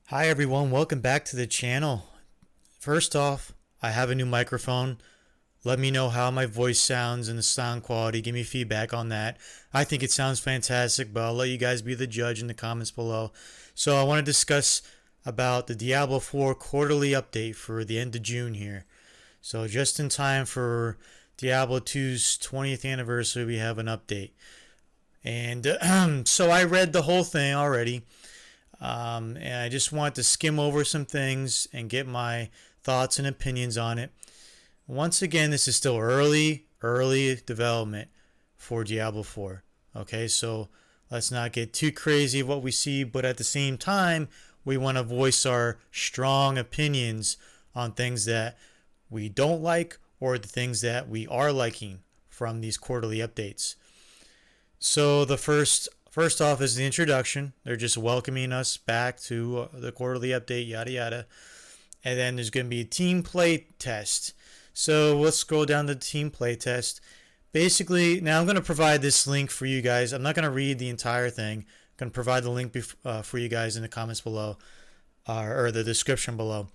Hi everyone, welcome back to the channel. First off, I have a new microphone. Let me know how my voice sounds and the sound quality. Give me feedback on that. I think it sounds fantastic, but I'll let you guys be the judge in the comments below. So I want to discuss about the Diablo 4 quarterly update for the end of June here. So just in time for Diablo 2's 20th anniversary, we have an update. And so I read the whole thing already. And I just want to skim over some things and get my thoughts and opinions on it. Once again, this is still early development for Diablo 4. Okay, so let's not get too crazy of what we see, but at the same time, we want to voice our strong opinions on things that we don't like or the things that we are liking from these quarterly updates. So the First off is the introduction. They're just welcoming us back to the quarterly update, yada yada. And then there's going to be a team play test. So let's scroll down to the team play test. Basically, now I'm going to provide this link for you guys. I'm not going to read the entire thing. I'm going to provide the link for you guys in the comments below, or the description below,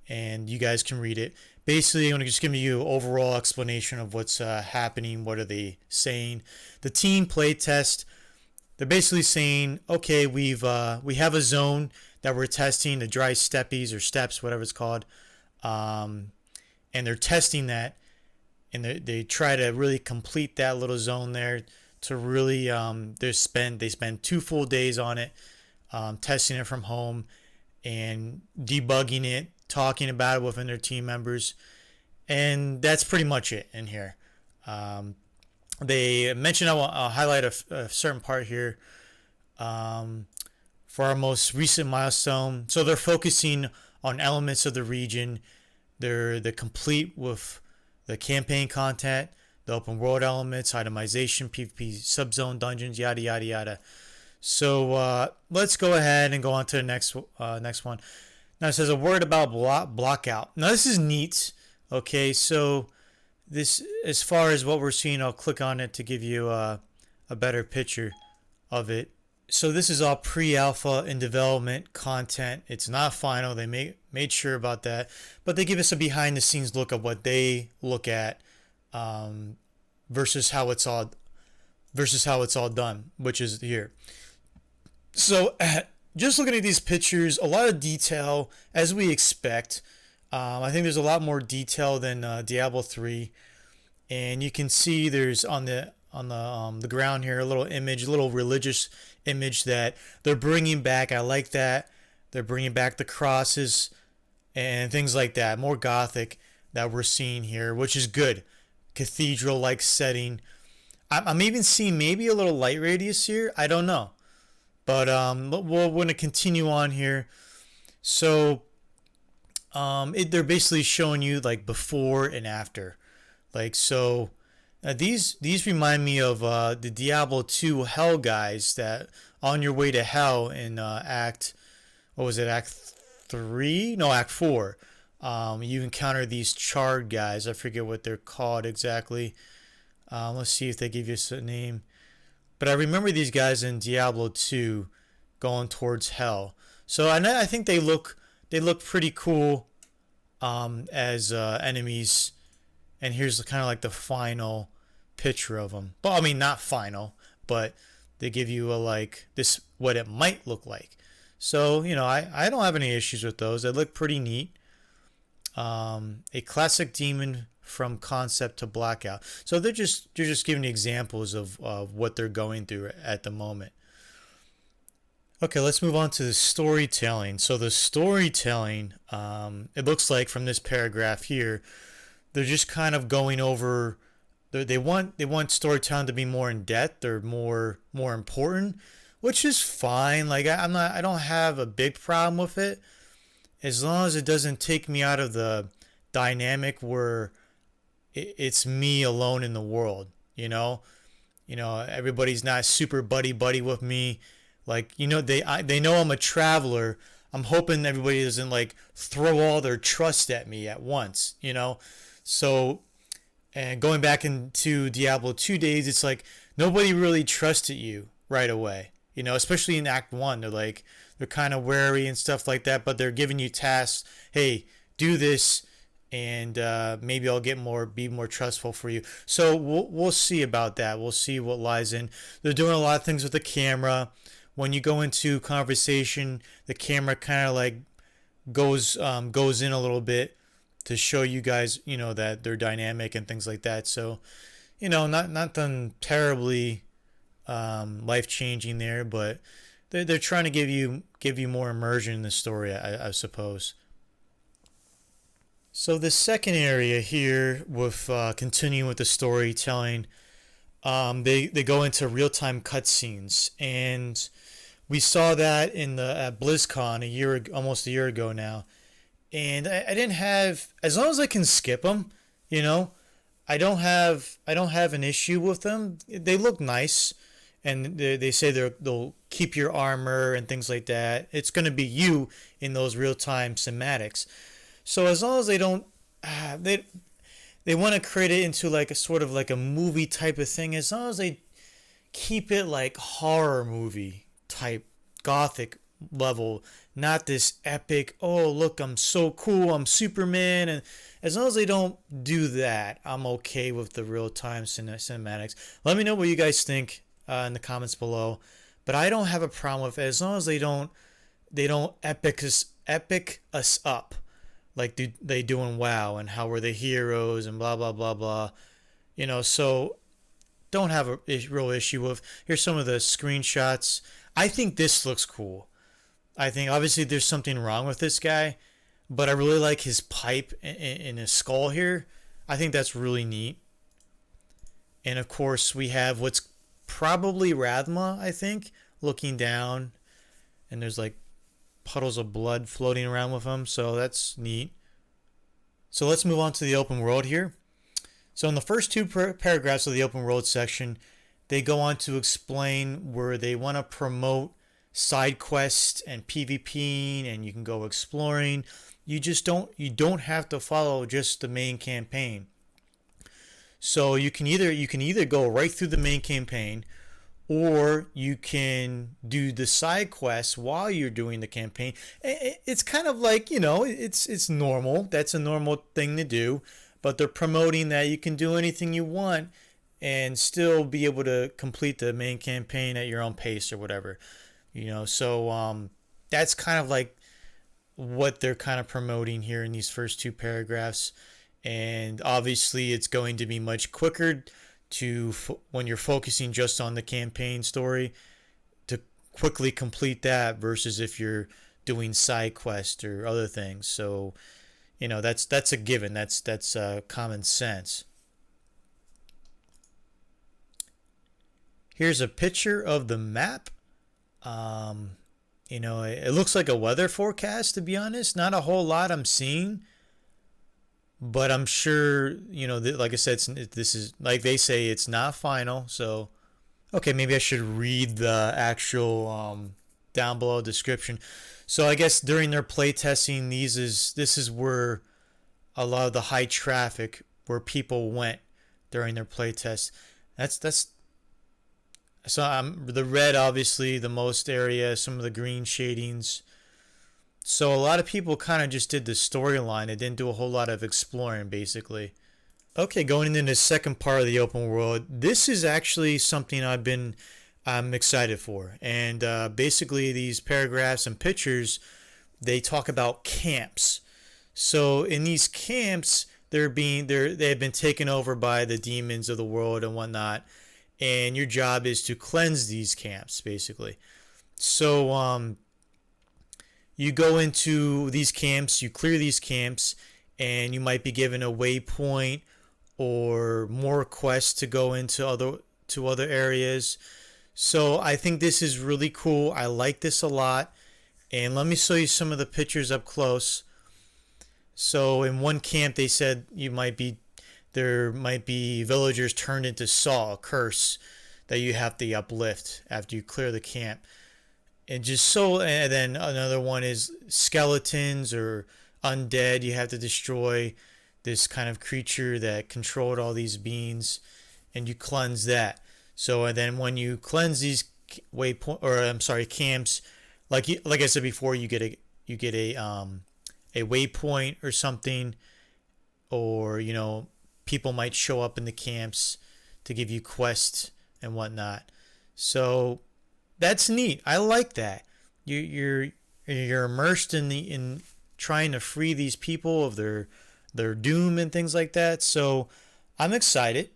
and you guys can read it. Basically, I'm going to just give you an overall explanation of what's happening. What are they saying? The team play test. They're basically saying, okay, we have a zone that we're testing, the dry steppies or steps, whatever it's called, and they're testing that, and they try to really complete that little zone there to really they spend 2 full days on it, testing it from home and debugging it, talking about it within their team members, and that's pretty much it in here. They mentioned, I'll highlight a certain part here for our most recent milestone. So they're focusing on elements of the region. They're complete with the campaign content, the open world elements, itemization, PvP subzone dungeons, yada yada yada. So let's go ahead and go on to the next one. Now it says a word about blockout. Now this is neat. Okay, so this, as far as what we're seeing, I'll click on it to give you a better picture of it. So this is all pre-alpha and development content. It's not final. They made sure about that, but they give us a behind-the-scenes look of what they look at versus how it's all done, which is here. So just looking at these pictures, a lot of detail as we expect. I think there's a lot more detail than Diablo 3, and you can see there's on the ground here a little image, a little religious image that they're bringing back. I like that. They're bringing back the crosses and things like that, more gothic that we're seeing here, which is good. Cathedral-like setting. I'm even seeing maybe a little light radius here. I don't know, but we're going to continue on here. So they're basically showing you like before and after, like so. These remind me of the Diablo 2 Hell guys that on your way to Hell in Act 3? No, Act 4. You encounter these charred guys. I forget what they're called exactly. Let's see if they give you a name. But I remember these guys in Diablo 2 going towards Hell. So I think they look pretty cool as enemies. And here's kind of like the final picture of them. Well, I mean, not final, but they give you a like this what it might look like. So I don't have any issues with those. They look pretty neat. A classic demon from concept to blackout. So they're just giving examples of what they're going through at the moment. Okay, let's move on to the storytelling. So the storytelling, it looks like from this paragraph here, they're just kind of going over. They want storytelling to be more in depth or more important, which is fine. Like I don't have a big problem with it, as long as it doesn't take me out of the dynamic where it's me alone in the world. Everybody's not super buddy with me. Like they know I'm a traveler. I'm hoping everybody doesn't like throw all their trust at me at once. So, and going back into Diablo 2 days, it's like nobody really trusted you right away. Especially in Act 1, they're kind of wary and stuff like that, but they're giving you tasks. Hey, do this, and maybe I'll be more trustful for you. So we'll see about that. We'll see what lies in. They're doing a lot of things with the camera. When you go into conversation, the camera kind of like goes in a little bit to show you guys, that they're dynamic and things like that. So, not done terribly life changing there, but they're trying to give you more immersion in the story, I suppose. So the second area here with continuing with the storytelling, they go into real time cutscenes, and we saw that at BlizzCon almost a year ago now, and I didn't have, as long as I can skip them, I don't have an issue with them. They look nice, and they say they'll keep your armor and things like that. It's going to be you in those real time cinematics. So as long as they don't, they want to create it into like a sort of like a movie type of thing. As long as they keep it like horror movie type, gothic level, not this epic, oh look, I'm so cool, I'm Superman. And as long as they don't do that, I'm okay with the real time cinematics. Let me know what you guys think in the comments below. But I don't have a problem with it as long as they don't epic us up like they do in WoW, and how we're the heroes and blah blah blah blah. So don't have a real issue with. Here's some of the screenshots. I think this looks cool. I think obviously there's something wrong with this guy, but I really like his pipe in his skull here. I think that's really neat. And of course we have what's probably Rathma, I think, looking down, and there's like puddles of blood floating around with him, so that's neat. So let's move on to the open world here. So in the first two paragraphs of the open world section, they go on to explain where they want to promote side quests and PvP, and you can go exploring. You don't have to follow just the main campaign. So you can either go right through the main campaign, or you can do the side quests while you're doing the campaign. It's kind of like, it's normal. That's a normal thing to do. But they're promoting that you can do anything you want and still be able to complete the main campaign at your own pace or whatever. So that's kind of like what they're kind of promoting here in these first two paragraphs. And obviously it's going to be much quicker when you're focusing just on the campaign story to quickly complete that versus if you're doing side quests or other things. So that's a given. That's common sense. Here's a picture of the map. It looks like a weather forecast, to be honest. Not a whole lot I'm seeing, but I'm sure, like I said, this is, like they say, it's not final. So, okay, maybe I should read the actual down below description. So I guess during their playtesting, this is where a lot of the high traffic, where people went during their playtest. That's so the red, obviously the most area, some of the green shadings. So a lot of people kind of just did the storyline. They didn't do a whole lot of exploring, basically. Okay, going into the second part of the open world, this is actually something I'm excited for. And basically these paragraphs and pictures, they talk about camps. So in these camps, they have been taken over by the demons of the world and whatnot. And your job is to cleanse these camps, basically. So you go into these camps, you clear these camps, and you might be given a waypoint or more quests to go into other areas. So I think this is really cool. I like this a lot. And let me show you some of the pictures up close. So in one camp, they said there might be villagers turned into Saw, a curse that you have to uplift after you clear the camp. And then another one is skeletons or undead. You have to destroy this kind of creature that controlled all these beings, and you cleanse that. So and then when you cleanse these camps, like I said before, you get a waypoint or something, or people might show up in the camps to give you quests and whatnot. So that's neat. I like that. You're immersed in trying to free these people of their doom and things like that. So I'm excited.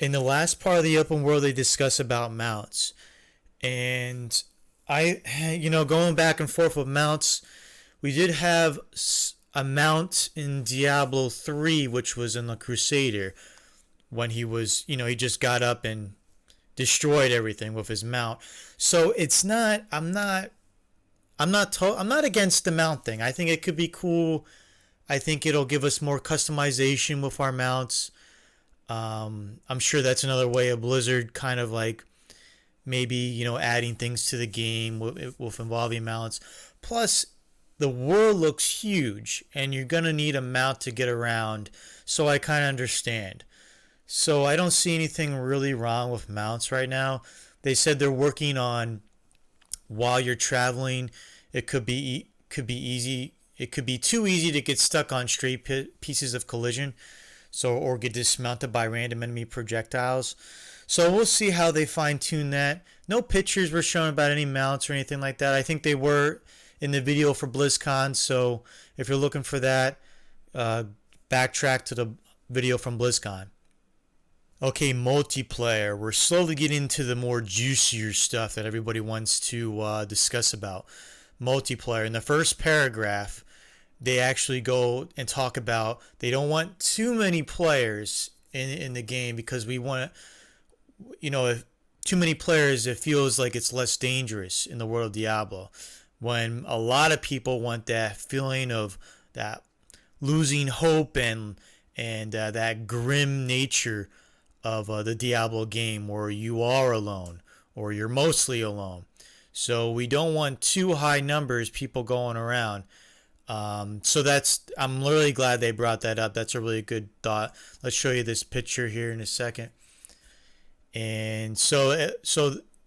In the last part of the open world, they discuss about mounts, and going back and forth with mounts, we did have a mount in Diablo 3, which was in the Crusader, when he was, he just got up and destroyed everything with his mount. So it's not, I'm not against the mount thing. I think it could be cool. I think it'll give us more customization with our mounts. I'm sure that's another way of Blizzard kind of like maybe, adding things to the game with involving mounts. Plus, the world looks huge, and you're going to need a mount to get around, so I kind of understand. So I don't see anything really wrong with mounts right now. They said they're working on, while you're traveling, it could be easy. It could be too easy to get stuck on straight pieces of collision, or get dismounted by random enemy projectiles. So we'll see how they fine-tune that. No pictures were shown about any mounts or anything like that. I think they were in the video for BlizzCon, so if you're looking for that, backtrack to the video from BlizzCon. Okay, multiplayer. We're slowly getting into the more juicier stuff that everybody wants to discuss about. Multiplayer. In the first paragraph, they actually go and talk about they don't want too many players in the game, because we want if too many players, it feels like it's less dangerous in the world of Diablo. When a lot of people want that feeling of that losing hope and that grim nature of the Diablo game, where you are alone or you're mostly alone. So we don't want too high numbers people going around. So I'm really glad they brought that up. That's a really good thought. Let's show you this picture here in a second. And so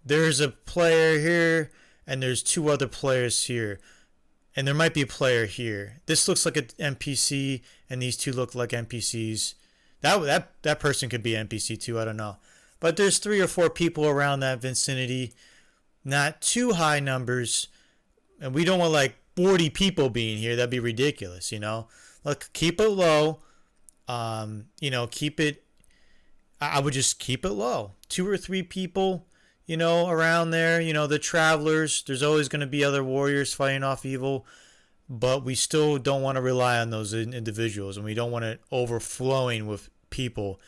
there's a player here, and there's two other players here, and there might be a player here. This looks like an NPC, and these two look like NPCs. That person could be an NPC too. I don't know, but there's 3 or 4 people around that vicinity. Not too high numbers, and we don't want like 40 people being here. That'd be ridiculous. Look, keep it low. Keep it. I would just keep it low. 2 or 3 people, around there. The travelers. There's always going to be other warriors fighting off evil, but we still don't want to rely on those individuals, and we don't want it overflowing with people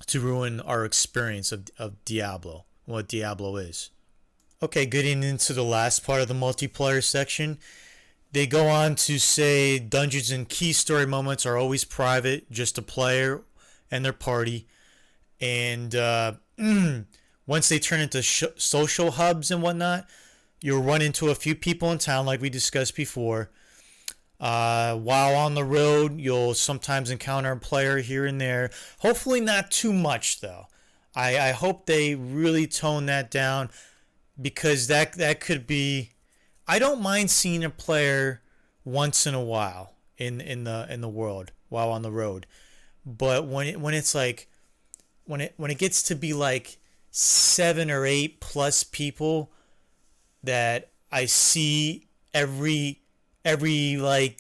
to ruin our experience of Diablo, what Diablo is. Okay, getting into the last part of the multiplayer section, they go on to say dungeons and key story moments are always private, just a player and their party. And once they turn into social hubs and whatnot, you'll run into a few people in town, like we discussed before. While on the road, you'll sometimes encounter a player here and there. Hopefully not too much, though. I hope they really tone that down, because that could be. I don't mind seeing a player once in a while in the world while on the road, but when it's like when it gets to be like 7 or 8 plus people that I see every like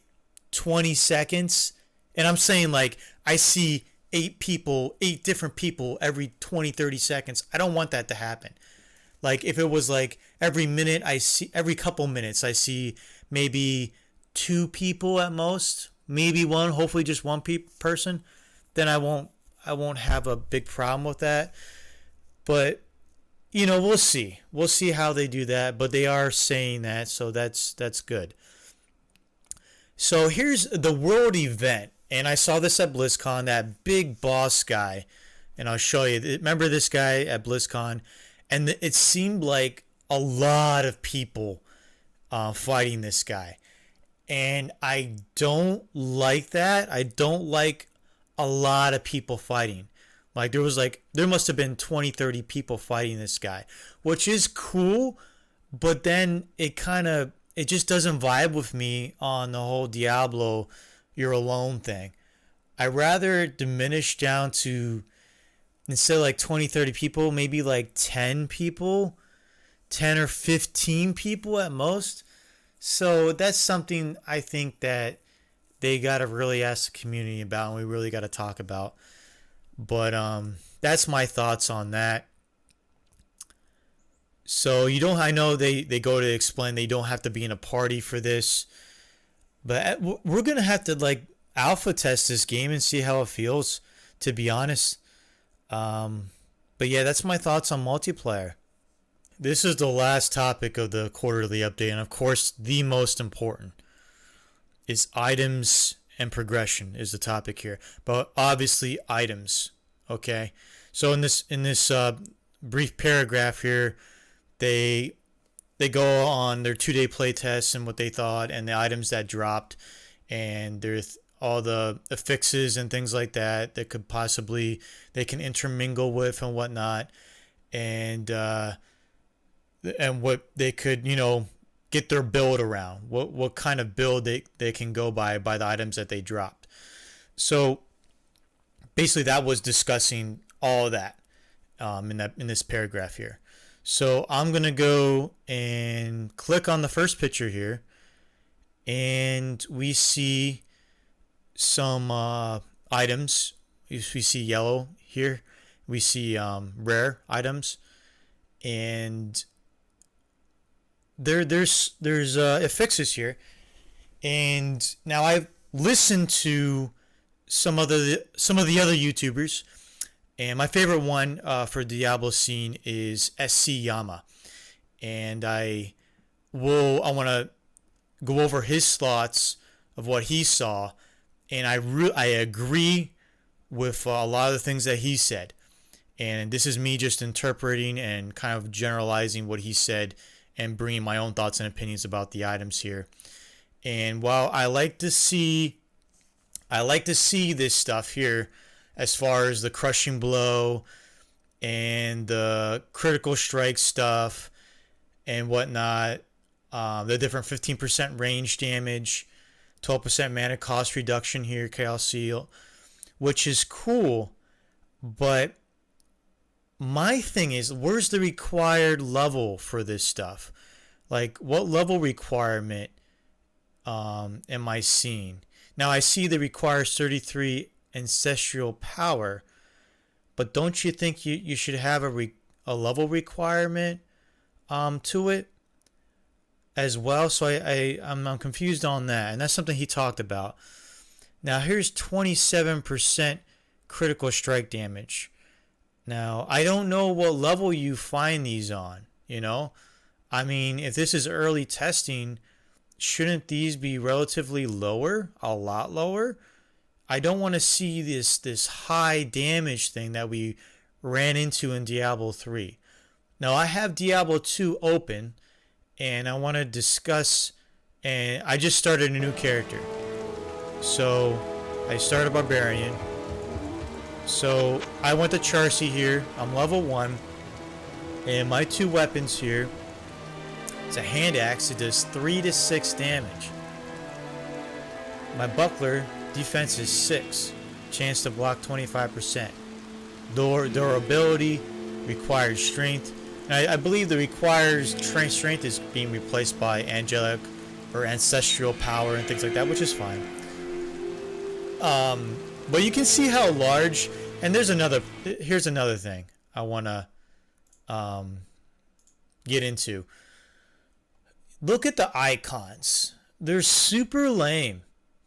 20 seconds, and I'm saying like I see 8 different people every 20-30 seconds. I don't want that to happen. Like if it was like every couple minutes I see maybe 2 people at most, maybe 1, hopefully just 1 person, then I won't have a big problem with that. But we'll see how they do that, but they are saying that, so that's good. So here's the world event, and I saw this at BlizzCon, that big boss guy, and I'll show you. Remember this guy at BlizzCon? And it seemed like a lot of people fighting this guy. And I don't like that. I don't like a lot of people fighting. There must have been 20, 30 people fighting this guy, which is cool. but then it just doesn't vibe with me on the whole Diablo you're alone thing. I rather diminish down to, instead of like 20, 30 people, maybe like 10 people, 10 or 15 people at most. So that's something I think that they got to really ask the community about, and we really got to talk about. But that's my thoughts on that. So you don't, I know they go to explain they don't have to be in a party for this, but we're going to have to like alpha test this game and see how it feels, to be honest. But yeah, that's my thoughts on multiplayer. This is the last topic of the quarterly update, and of course the most important is items and progression is the topic here. But obviously items, okay? So in this brief paragraph here, they go on their 2-day playtest and what they thought and the items that dropped, and there's all the affixes and things like that that could possibly they can intermingle with and whatnot, and what they could, get their build around, what kind of build they can go by the items that they dropped. So basically that was discussing all of that in this paragraph here. So I'm gonna go and click on the first picture here, and we see some items. We see yellow here. We see rare items, and there's affixes here. And now I've listened to some of the other YouTubers, and my favorite one for Diablo scene is SC Yama, and I want to go over his thoughts of what he saw, and I agree with a lot of the things that he said, and this is me just interpreting and kind of generalizing what he said and bringing my own thoughts and opinions about the items here. And while I like to see this stuff here, as far as the crushing blow and the critical strike stuff and whatnot, the different 15% range damage, 12% mana cost reduction here, Chaos Seal, which is cool. But my thing is, where's the required level for this stuff? Like, what level requirement am I seeing? Now, I see that requires 33 ancestral power, but don't you think you should have a level requirement to it as well? So I'm confused on that, and that's something he talked about. Now here's 27% critical strike damage. Now I don't know what level you find these on, I mean, if this is early testing, shouldn't these be relatively lower, a lot lower? I don't want to see this high damage thing that we ran into in Diablo 3. Now I have Diablo 2 open, and I want to discuss, and I just started a new character. So I started Barbarian. So I went to Charcy here. I'm level 1, and my 2 weapons here, it's a hand axe. It does 3 to 6 damage. My buckler, defense is 6, chance to block 25%. Durability, required strength. And I believe the required strength is being replaced by angelic or ancestral power and things like that, which is fine. But you can see how large. And here's another thing I want to get into. Look at the icons. They're super lame.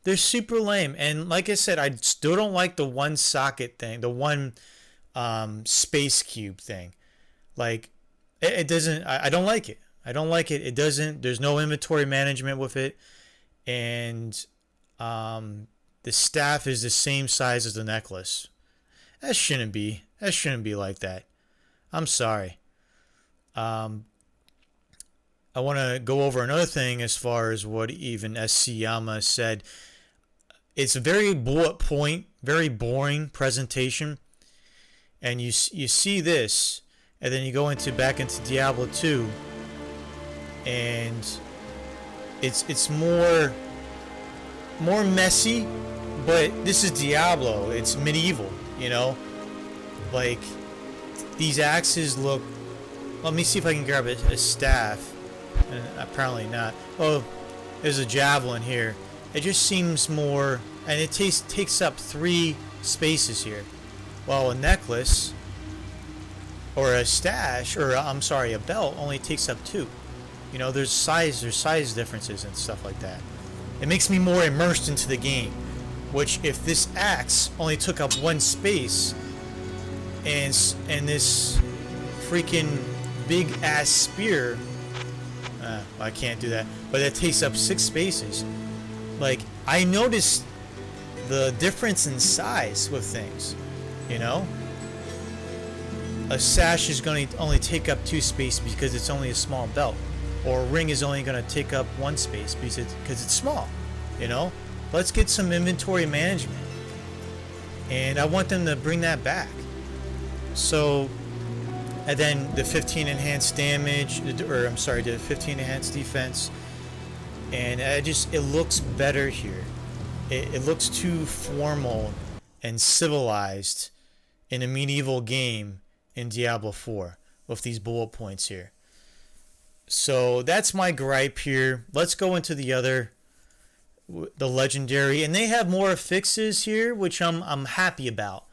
And like I said, I still don't like the one socket thing, the one space cube thing. Like, it doesn't, I don't like it. It doesn't, there's no inventory management with it. And the staff is the same size as the necklace. That shouldn't be like that. I'm sorry. I want to go over another thing as far as what even SC Yama said. It's a very bullet point, very boring presentation. And you see this, and then you go back into Diablo 2, and it's more messy, but this is Diablo. It's medieval, you know? Like, these axes look... Let me see if I can grab a staff. Apparently not. Oh, there's a javelin here. It just seems more... And it takes up 3 spaces here. While a necklace, or a stash, or I'm sorry, a belt only takes up 2. You know, there's size differences and stuff like that. It makes me more immersed into the game. Which, if this axe only took up 1 space, and this freaking big ass spear, I can't do that, but it takes up 6 spaces. Like, I noticed the difference in size with things, you know? A sash is going to only take up 2 spaces because it's only a small belt, or a ring is only going to take up 1 space because it's small, you know? Let's get some inventory management, and I want them to bring that back. So, and then the 15 enhanced damage, or I'm sorry, the 15 enhanced defense, and it looks better here. It looks too formal and civilized in a medieval game in Diablo 4 with these bullet points here. So that's my gripe here. Let's go into the legendary, and they have more fixes here, which I'm happy about.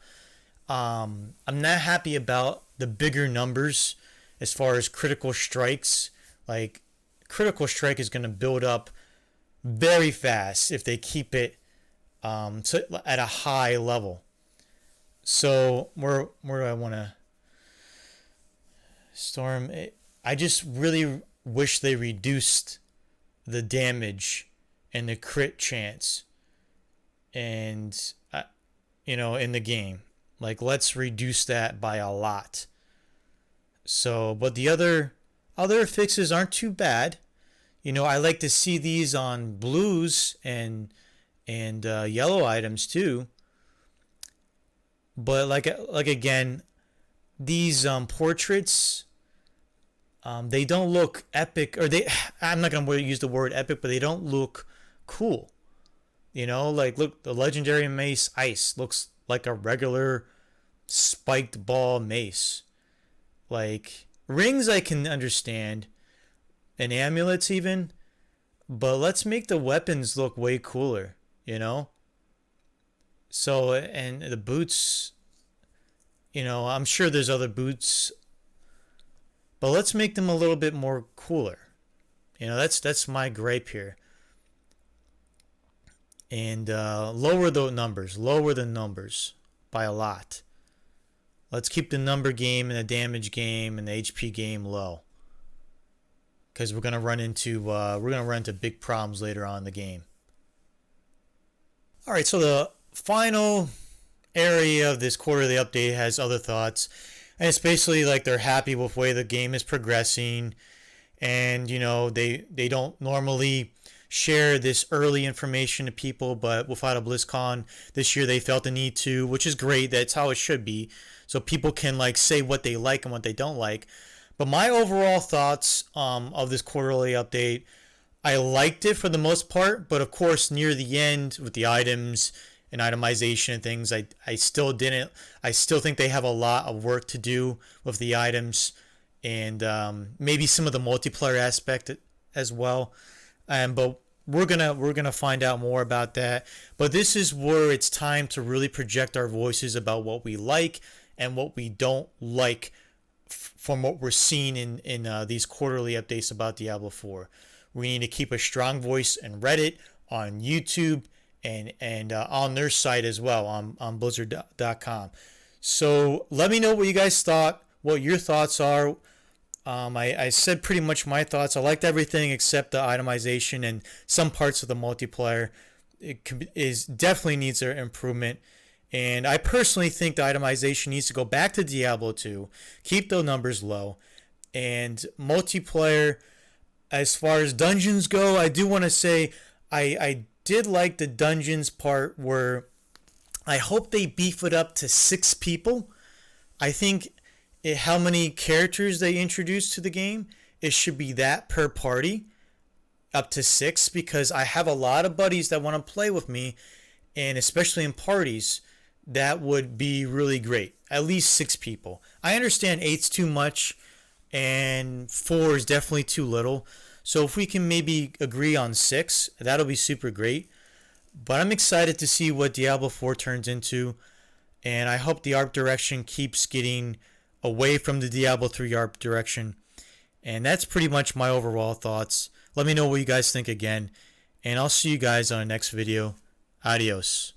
I'm not happy about the bigger numbers as far as critical strikes. Like, critical strike is going to build up very fast if they keep it at a high level. So where do I want to storm? I just really wish they reduced the damage and the crit chance, and in the game. Like, let's reduce that by a lot. So, but the other fixes aren't too bad. You know, I like to see these on blues and yellow items too. But like again, these portraits, they don't look epic, or I'm not gonna use the word epic, but they don't look cool. You know, like, look, the legendary mace ice looks like a regular spiked ball mace. Like, rings I can understand, and amulets even, but let's make the weapons look way cooler, you know? So, and the boots, you know, I'm sure there's other boots, but let's make them a little bit more cooler. You know, that's my gripe here. And lower the numbers by a lot. Let's keep the number game and the damage game and the HP game low, because we're gonna run into big problems later on in the game. All right, so the final area of this quarterly update has other thoughts, and it's basically like they're happy with the way the game is progressing, and you know, they don't normally share this early information to people, but without a BlizzCon this year they felt the need to, which is great. That's how it should be, so people can like say what they like and what they don't like. But my overall thoughts of this quarterly update, I liked it for the most part, but of course near the end with the items and itemization and things, I still didn't. I still think they have a lot of work to do with the items, and maybe some of the multiplayer aspect as well. But we're gonna find out more about that. But this is where it's time to really project our voices about what we like and what we don't like from what we're seeing in these quarterly updates about Diablo 4. We need to keep a strong voice in Reddit, on YouTube, and on their site as well, on Blizzard.com. So let me know what you guys thought, what your thoughts are. I said pretty much my thoughts. I liked everything except the itemization and some parts of the multiplayer. It definitely needs an improvement. And I personally think the itemization needs to go back to Diablo 2, keep the numbers low, and multiplayer. As far as dungeons go, I do want to say I did like the dungeons part where I hope they beef it up to 6 people. I think how many characters they introduced to the game it should be that per party, up to 6, because I have a lot of buddies that want to play with me, and especially in parties, that would be really great. At least 6 people. I understand 8's too much and 4 is definitely too little. So if we can maybe agree on 6, that'll be super great. But I'm excited to see what Diablo 4 turns into, and I hope the art direction keeps getting away from the Diablo 3 art direction. And that's pretty much my overall thoughts. Let me know what you guys think again, and I'll see you guys on the next video. Adios.